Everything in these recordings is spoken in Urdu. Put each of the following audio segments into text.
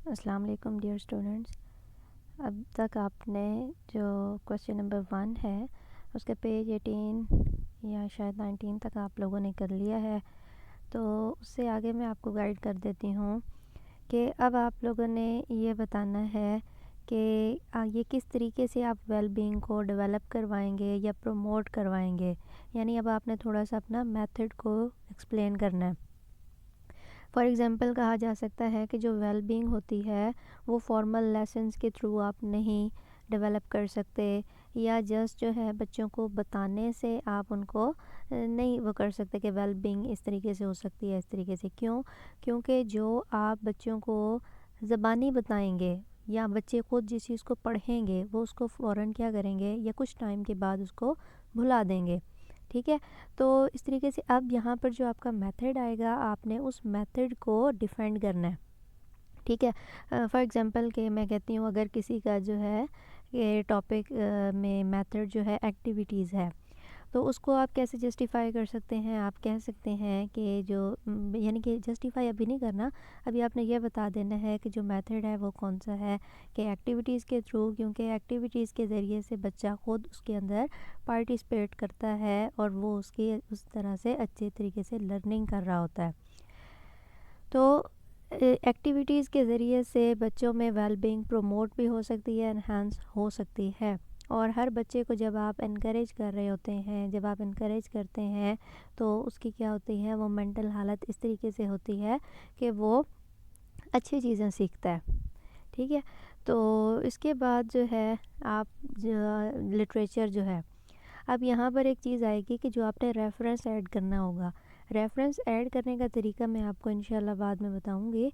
السلام علیکم ڈیئر اسٹوڈنٹس. اب تک آپ نے جو کویسچن نمبر 1 ہے اس کے پیج 18 یا شاید 19 تک آپ لوگوں نے کر لیا ہے. تو اس سے آگے میں آپ کو گائیڈ کر دیتی ہوں کہ اب آپ لوگوں نے یہ بتانا ہے کہ یہ کس طریقے سے آپ ویل بینگ کو ڈیولپ کروائیں گے یا پروموٹ کروائیں گے. یعنی اب آپ نے تھوڑا سا اپنا میتھڈ کو ایکسپلین کرنا ہے. فار ایگزامپل کہا جا سکتا ہے کہ جو ویل بینگ ہوتی ہے وہ فارمل لیسنس کے تھرو آپ نہیں ڈیولپ کر سکتے، یا جسٹ جو ہے بچوں کو بتانے سے آپ ان کو نہیں وہ کر سکتے کہ ویل بینگ اس طریقے سے ہو سکتی ہے اس طریقے سے. کیونکہ جو آپ بچوں کو زبانی بتائیں گے یا بچے خود جس چیز کو پڑھیں گے وہ اس کو فوراً کیا کریں گے یا کچھ ٹائم کے بعد اس کو بھلا دیں گے. ٹھیک ہے، تو اس طریقے سے اب یہاں پر جو آپ کا میتھڈ آئے گا آپ نے اس میتھڈ کو ڈیفینڈ کرنا ہے. ٹھیک ہے، فار ایگزامپل کہ میں کہتی ہوں اگر کسی کا جو ہے یہ ٹاپک میں میتھڈ جو ہے ایکٹیویٹیز ہے، تو اس کو آپ کیسے جسٹیفائی کر سکتے ہیں. آپ کہہ سکتے ہیں کہ جو یعنی کہ جسٹیفائی ابھی نہیں کرنا، ابھی آپ نے یہ بتا دینا ہے کہ جو میتھڈ ہے وہ کون سا ہے کہ ایکٹیویٹیز کے تھرو، کیونکہ ایکٹیویٹیز کے ذریعے سے بچہ خود اس کے اندر پارٹیسپیٹ کرتا ہے اور وہ اس طرح سے اچھے طریقے سے لرننگ کر رہا ہوتا ہے. تو ایکٹیویٹیز کے ذریعے سے بچوں میں ویل بینگ پروموٹ بھی ہو سکتی ہے، انہانس ہو سکتی ہے. اور ہر بچے کو جب آپ انکریج کر رہے ہوتے ہیں، جب آپ انکریج کرتے ہیں تو اس کی کیا ہوتی ہے، وہ مینٹل حالت اس طریقے سے ہوتی ہے کہ وہ اچھی چیزیں سیکھتا ہے. ٹھیک ہے، تو اس کے بعد جو ہے آپ لٹریچر جو ہے، اب یہاں پر ایک چیز آئے گی کہ جو آپ نے ریفرنس ایڈ کرنا ہوگا. ریفرنس ایڈ کرنے کا طریقہ میں آپ کو انشاءاللہ بعد میں بتاؤں گی.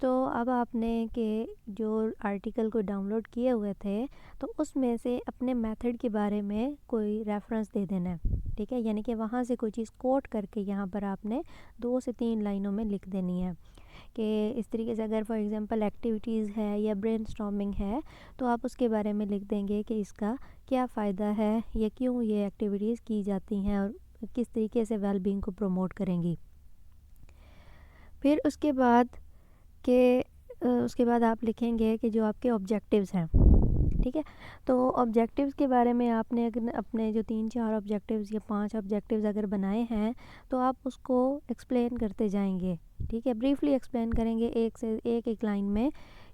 تو اب آپ نے کہ جو آرٹیکل کو ڈاؤن لوڈ کیے ہوئے تھے تو اس میں سے اپنے میتھڈ کے بارے میں کوئی ریفرنس دے دینا ہے. ٹھیک ہے، یعنی کہ وہاں سے کوئی چیز کوٹ کر کے یہاں پر آپ نے 2 سے 3 لائنوں میں لکھ دینی ہے کہ اس طریقے سے اگر فار ایگزامپل ایکٹیویٹیز ہے یا برین اسٹارمنگ ہے تو آپ اس کے بارے میں لکھ دیں گے کہ اس کا کیا فائدہ ہے یا کیوں یہ ایکٹیویٹیز کی جاتی ہیں اور کس طریقے سے ویل بینگ کو پروموٹ کریں گی. پھر اس کے بعد آپ لکھیں گے کہ جو آپ کے آبجیکٹیوز ہیں. ٹھیک ہے، تو آبجیکٹیوز کے بارے میں آپ نے اگر اپنے جو 3-4 آبجیکٹیوز یا 5 آبجیکٹیوز اگر بنائے ہیں تو آپ اس کو ایکسپلین کرتے جائیں گے. ٹھیک ہے، بریفلی ایکسپلین کریں گے ایک لائن میں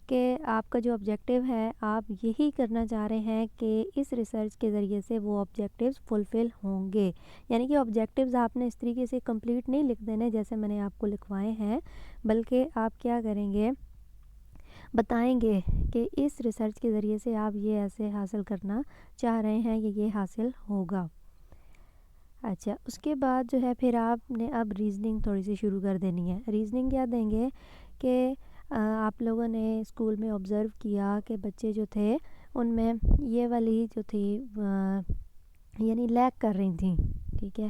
کہ آپ کا جو آبجیکٹیو ہے آپ یہی کرنا چاہ رہے ہیں کہ اس ریسرچ کے ذریعے سے وہ آبجیکٹیوز فلفل ہوں گے. یعنی کہ آبجیکٹیوز آپ نے اس طریقے سے کمپلیٹ نہیں لکھ دینے جیسے میں نے آپ کو لکھوائے ہیں، بلکہ آپ کیا کریں گے، بتائیں گے کہ اس ریسرچ کے ذریعے سے آپ یہ ایسے حاصل کرنا چاہ رہے ہیں یہ حاصل ہوگا. اچھا، اس کے بعد جو ہے پھر آپ نے اب ریزننگ تھوڑی سی شروع کر دینی ہے. ریزننگ کیا دیں گے کہ آپ لوگوں نے اسکول میں آبزرو کیا کہ بچے جو تھے ان میں یہ والی جو تھی یعنی لیک کر رہی تھیں. ٹھیک ہے،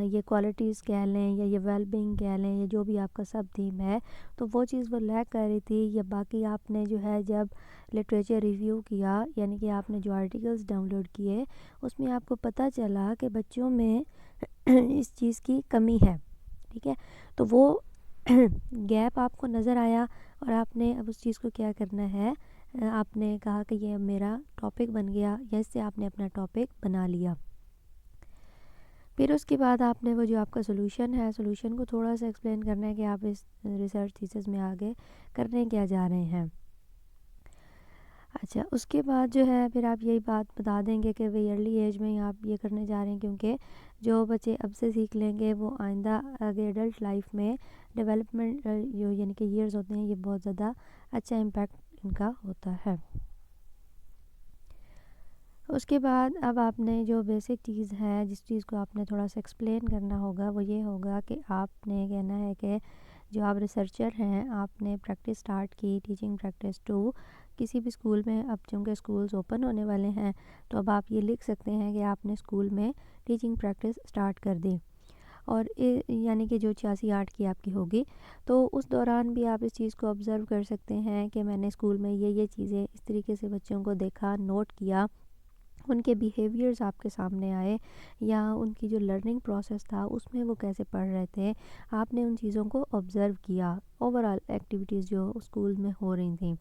یہ کوالٹیز کہہ لیں یا یہ ویل بینگ کہہ لیں یا جو بھی آپ کا سب تھیم ہے، تو وہ چیز وہ لیک کر رہی تھی. یا باقی آپ نے جو ہے جب لٹریچر ریویو کیا، یعنی کہ آپ نے جو آرٹیکلز ڈاؤن لوڈ کیے اس میں آپ کو پتہ چلا کہ بچوں میں اس چیز کی کمی ہے. ٹھیک ہے، تو وہ گیپ آپ کو نظر آیا اور آپ نے اب اس چیز کو کیا کرنا ہے، آپ نے کہا کہ یہ میرا ٹاپک بن گیا یا اس سے آپ نے اپنا ٹاپک بنا لیا. پھر اس کے بعد آپ نے وہ جو آپ کا سولوشن ہے، سولوشن کو تھوڑا سا ایکسپلین کرنا ہے کہ آپ اس ریسرچ تھیسس میں آگے کرنے کیا جا رہے ہیں. اچھا، اس کے بعد جو ہے پھر آپ یہی بات بتا دیں گے کہ وہ ارلی ایج میں ہی آپ یہ کرنے جا رہے ہیں کیونکہ جو بچے اب سے سیکھ لیں گے وہ آئندہ آگے ایڈلٹ لائف میں ڈیولپمنٹ جو یعنی کہ ایئرز ہوتے ہیں یہ بہت زیادہ اچھا امپیکٹ ان کا ہوتا ہے. اس کے بعد اب آپ نے جو بیسک چیز ہے جس چیز کو آپ نے تھوڑا سا ایکسپلین کرنا ہوگا وہ یہ ہوگا کہ آپ نے کہنا ہے کہ جو آپ ریسرچر ہیں آپ نے پریکٹس سٹارٹ کی، ٹیچنگ پریکٹس ٹو کسی بھی اسکول میں. اب چونکہ اسکولز اوپن ہونے والے ہیں تو اب آپ یہ لکھ سکتے ہیں کہ آپ نے اسکول میں ٹیچنگ پریکٹس سٹارٹ کر دی، اور یعنی کہ جو 86-8 کی آپ کی ہوگی. تو اس دوران بھی آپ اس چیز کو آبزرو کر سکتے ہیں کہ میں نے اسکول میں یہ چیزیں اس طریقے سے بچوں کو دیکھا، نوٹ کیا ان کے بیہیویئرز آپ کے سامنے آئے یا ان کی جو لرننگ پروسیس تھا اس میں وہ کیسے پڑھ رہے تھے، آپ نے ان چیزوں کو آبزرو کیا، اوور آل ایکٹیویٹیز جو اسکول میں ہو رہی تھیں.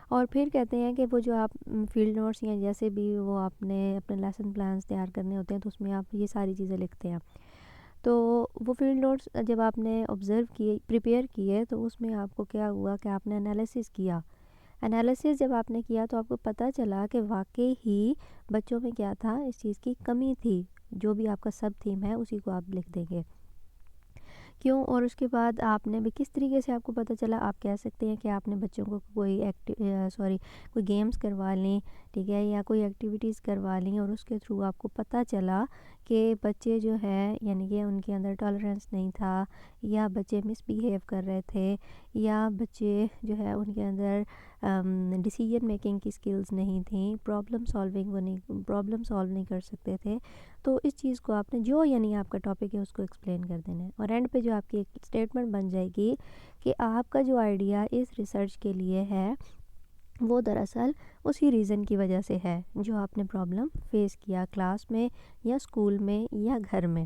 اور پھر کہتے ہیں کہ وہ جو آپ فیلڈ نوٹس یا جیسے بھی وہ آپ نے اپنے لیسن پلانس تیار کرنے ہوتے ہیں تو اس میں آپ یہ ساری چیزیں لکھتے ہیں. تو وہ فیلڈ نوٹس جب آپ نے آبزرو کیے، پریپیئر کیے، تو اس میں آپ کو کیا ہوا کہ آپ نے انالیسس کیا. انالیسس جب آپ نے کیا تو آپ کو پتہ چلا کہ واقعی ہی بچوں میں کیا تھا، اس چیز کی کمی تھی. جو بھی آپ کا سب تھیم ہے اسی کو آپ لکھ دیں گے کیوں. اور اس کے بعد آپ نے بھی کس طریقے سے آپ کو پتہ چلا، آپ کہہ سکتے ہیں کہ آپ نے بچوں کو کوئی گیمز کروا لیں، ٹھیک ہے، یا کوئی ایکٹیویٹیز کروا لیں اور اس کے تھرو آپ کو پتہ چلا کہ بچے جو ہے یعنی کہ ان کے اندر ٹالرنس نہیں تھا، یا بچے مس بیہیو کر رہے تھے، یا بچے جو ہے ان کے اندر ڈیسیجن میکنگ کی سکلز نہیں تھیں، پرابلم سالو نہیں کر سکتے تھے. تو اس چیز کو آپ نے جو یعنی آپ کا ٹاپک ہے اس کو ایکسپلین کر دینا ہے. اور اینڈ پہ جو آپ کی ایک اسٹیٹمنٹ بن جائے گی کہ آپ کا جو آئیڈیا اس ریسرچ کے لیے ہے وہ دراصل اسی ریزن کی وجہ سے ہے جو آپ نے پرابلم فیس کیا کلاس میں یا اسکول میں یا گھر میں.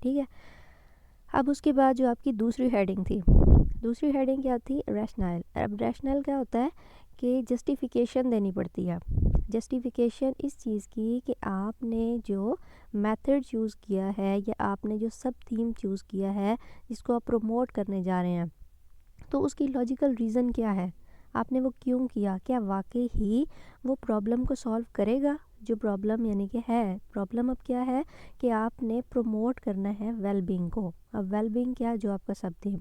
ٹھیک ہے. اب اس کے بعد جو آپ کی دوسری ہیڈنگ کیا تھی، ریشنل. اب ریشنل کیا ہوتا ہے کہ جسٹیفیکیشن دینی پڑتی ہے. جسٹیفیکیشن اس چیز کی کہ آپ نے جو میتھڈ چوز کیا ہے یا آپ نے جو سب تھیم چوز کیا ہے جس کو آپ پروموٹ کرنے جا رہے ہیں، تو اس کی لاجیکل ریزن کیا ہے، آپ نے وہ کیوں کیا، کیا واقعی ہی وہ پرابلم کو سالو کرے گا جو پرابلم یعنی کہ ہے. پرابلم اب کیا ہے کہ آپ نے پروموٹ کرنا ہے ویل بینگ کو. اب ویل بینگ کیا، جو آپ کا سب تھیم.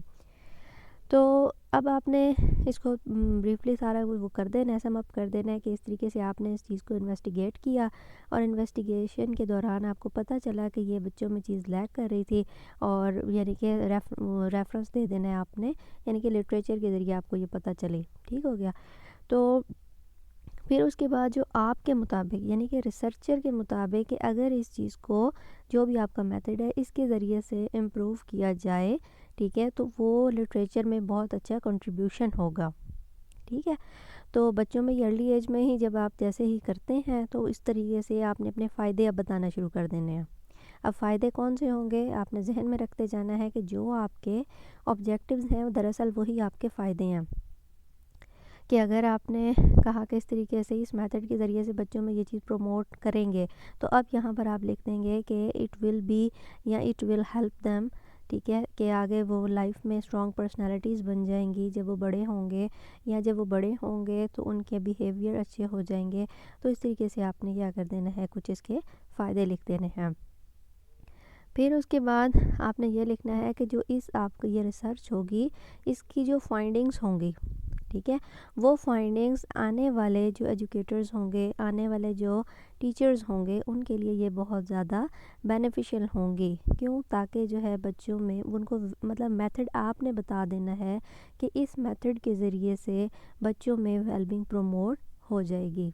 تو اب آپ نے اس کو بریفلی سارا وہ کر دینا ہے، سم اپ کر دینا ہے کہ اس طریقے سے آپ نے اس چیز کو انویسٹیگیٹ کیا، اور انویسٹیگیشن کے دوران آپ کو پتہ چلا کہ یہ بچوں میں چیز لیک کر رہی تھی، اور یعنی کہ ریفرنس دے دینا ہے آپ نے، یعنی کہ لٹریچر کے ذریعے آپ کو یہ پتہ چلے. ٹھیک ہو گیا. تو پھر اس کے بعد جو آپ کے مطابق یعنی کہ ریسرچر کے مطابق کہ اگر اس چیز کو جو بھی آپ کا میتھڈ ہے اس کے ذریعے سے امپروو کیا جائے، ٹھیک ہے، تو وہ لٹریچر میں بہت اچھا کنٹریبیوشن ہوگا. ٹھیک ہے. تو بچوں میں ارلی ایج میں ہی جب آپ جیسے ہی کرتے ہیں تو اس طریقے سے آپ نے اپنے فائدے اب بتانا شروع کر دینے ہیں. اب فائدے کون سے ہوں گے، آپ نے ذہن میں رکھتے جانا ہے کہ جو آپ کے آبجیکٹیوز ہیں دراصل وہی آپ کے فائدے ہیں. کہ اگر آپ نے کہا کہ اس طریقے سے اس میتھڈ کے ذریعے سے بچوں میں یہ چیز پروموٹ کریں گے، تو اب یہاں پر آپ لکھ دیں گے کہ اٹ ول بی یا اٹ ول ہیلپ دیم. ٹھیک ہے، کہ آگے وہ لائف میں اسٹرانگ پرسنالٹیز بن جائیں گی جب وہ بڑے ہوں گے، یا جب وہ بڑے ہوں گے تو ان کے بیہیویئر اچھے ہو جائیں گے. تو اس طریقے سے آپ نے کیا کر دینا ہے، کچھ اس کے فائدے لکھ دینے ہیں. پھر اس کے بعد آپ نے یہ لکھنا ہے کہ جو آپ کو یہ ریسرچ ہوگی اس کی جو فائنڈنگز ہوں گی، ٹھیک ہے، وہ فائنڈنگز آنے والے جو ایجوکیٹرز ہوں گے، آنے والے جو ٹیچرز ہوں گے، ان کے لیے یہ بہت زیادہ بینیفیشیل ہوں گی. کیوں؟ تاکہ جو ہے بچوں میں ان کو مطلب میتھڈ آپ نے بتا دینا ہے کہ اس میتھڈ کے ذریعے سے بچوں میں ویل بینگ پروموٹ ہو جائے گی.